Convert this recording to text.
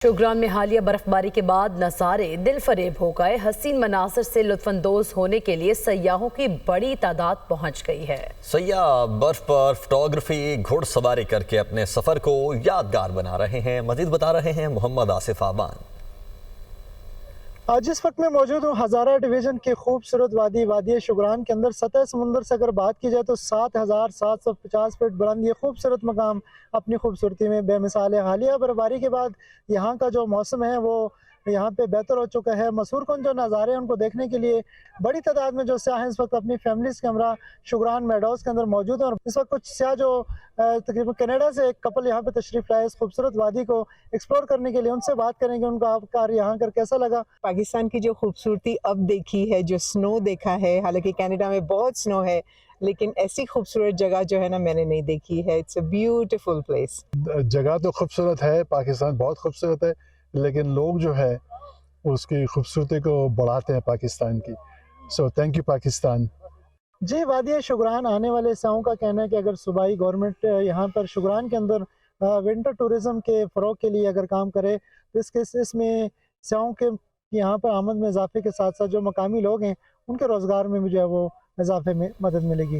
شوگران میں حالیہ برفباری کے بعد نظارے دل فریب ہو گئے۔ حسین مناظر سے لطف اندوز ہونے کے لیے سیاحوں کی بڑی تعداد پہنچ گئی ہے۔ سیاح برف پر فوٹوگرافی گھڑ سواری کر کے اپنے سفر کو یادگار بنا رہے ہیں۔ مزید بتا رہے ہیں محمد آصف آبان۔ جس وقت میں موجود ہوں ہزارہ ڈویژن کی خوبصورت وادی شوگران کے اندر سطح سمندر سے اگر بات کی جائے تو 7,750 فٹ بلند یہ خوبصورت مقام اپنی خوبصورتی میں بے مثال ہے۔ حالیہ برفباری کے بعد یہاں کا جو موسم ہے وہ یہاں پہ بہتر ہو چکا ہے۔ مسحور کن جو نظارے ہیں ان کو دیکھنے کے لیے بڑی تعداد میں جو سیاح اس وقت اپنی فیملیز کے ہمراہ شوگران میڈوز کے اندر موجود ہیں، اور اس وقت کچھ سیاح جو تقریباً کینیڈا سے ایک کپل یہاں پہ تشریف لائے اس خوبصورت وادی کو ایکسپلور کرنے کے لیے۔ ان سے بات کریں گے ان کو آپ کا یہاں کر کیسا لگا۔ پاکستان کی جو خوبصورتی اب دیکھی ہے، جو سنو دیکھا ہے، حالانکہ کینیڈا میں بہت سنو ہے لیکن ایسی خوبصورت جگہ جو ہے نا میں نے نہیں دیکھی ہے۔ It's a beautiful place. جگہ تو خوبصورت ہے، پاکستان بہت خوبصورت ہے، لیکن لوگ جو ہے اس کی خوبصورتی کو بڑھاتے ہیں پاکستان کی۔ So thank you Pakistan. جی، وادی شوگران آنے والے سیاحوں کا کہنا ہے کہ اگر صوبائی گورنمنٹ یہاں پر شوگران کے اندر ونٹر ٹورزم کے فروغ کے لیے اگر کام کرے تو اس میں سیاحوں کے یہاں پر آمد میں اضافے کے ساتھ ساتھ جو مقامی لوگ ہیں ان کے روزگار میں بھی جو ہے وہ اضافے میں مدد ملے گی۔